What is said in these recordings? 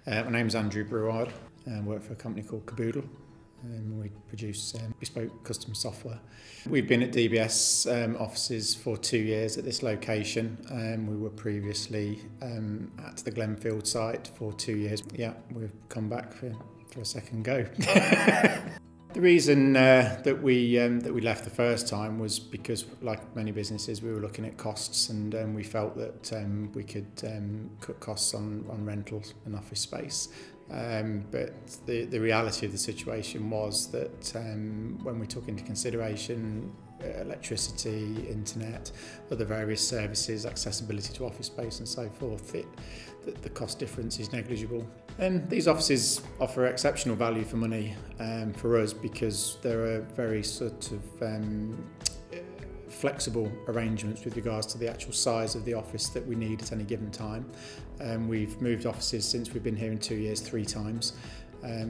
My name's Andrew Breward. I work for a company called Caboodle. We produce bespoke custom software. We've been at DBS offices for 2 years at this location. We were previously at the Glenfield site for 2 years. Yeah, we've come back for a second go. The reason that we left the first time was because, like many businesses, we were looking at costs, and we felt that we could cut costs on rentals and office space. But the reality of the situation was that when we took into consideration electricity, internet, other various services, accessibility to office space and so forth, the cost difference is negligible. And these offices offer exceptional value for money for us, because there are very sort of flexible arrangements with regards to the actual size of the office that we need at any given time. We've moved offices since we've been here in 2 years 3 times.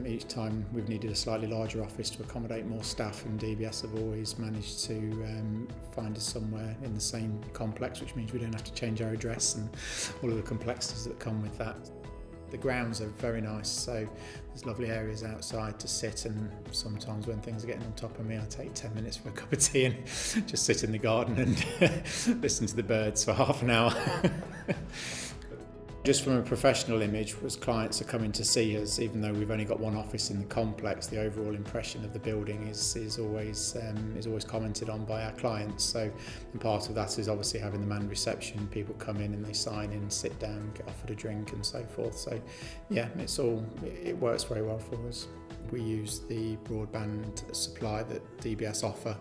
Each time we've needed a slightly larger office to accommodate more staff, and DBS have always managed to find us somewhere in the same complex, which means we don't have to change our address and all of the complexities that come with that. The grounds are very nice, so there's lovely areas outside to sit, and sometimes when things are getting on top of me, I take 10 minutes for a cup of tea and just sit in the garden and listen to the birds for half an hour. Just from a professional image, as clients are coming to see us, even though we've only got one office in the complex, the overall impression of the building is always commented on by our clients. So, and part of that is obviously having the manned reception. People come in and they sign in, sit down, get offered a drink and so forth. So yeah, it works very well for us. We use the broadband supply that DBS offer,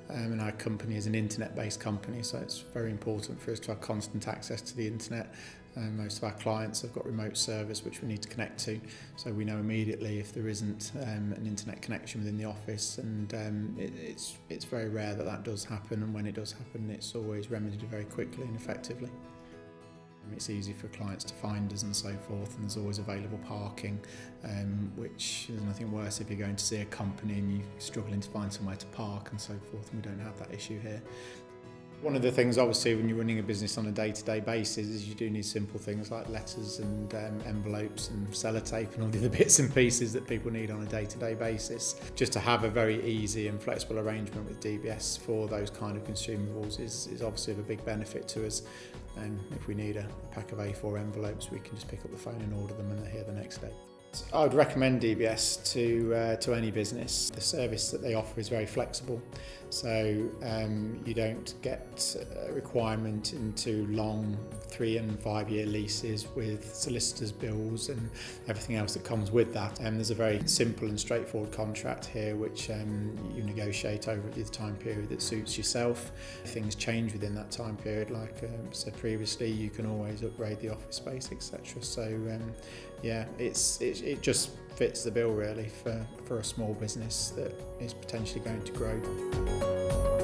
and our company is an internet-based company, so it's very important for us to have constant access to the internet. Most of our clients have got remote servers which we need to connect to, so we know immediately if there isn't an internet connection within the office, and it's very rare that does happen, and when it does happen, it's always remedied very quickly and effectively. It's easy for clients to find us and so forth, and there's always available parking, which there's nothing worse if you're going to see a company and you're struggling to find somewhere to park and so forth, and we don't have that issue here. One of the things, obviously, when you're running a business on a day-to-day basis, is you do need simple things like letters and envelopes and sellotape and all the other bits and pieces that people need on a day-to-day basis. Just to have a very easy and flexible arrangement with DBS for those kind of consumables is obviously of a big benefit to us. And if we need a pack of A4 envelopes, we can just pick up the phone and order them, and they're here the next day. I would recommend DBS to any business. The service that they offer is very flexible, so you don't get a requirement into long 3- and 5-year leases with solicitors' bills and everything else that comes with that. There's a very simple and straightforward contract here, which you negotiate over the time period that suits yourself. Things change within that time period, like I said previously, you can always upgrade the office space, etc. So yeah, it just fits the bill really for a small business that is potentially going to grow.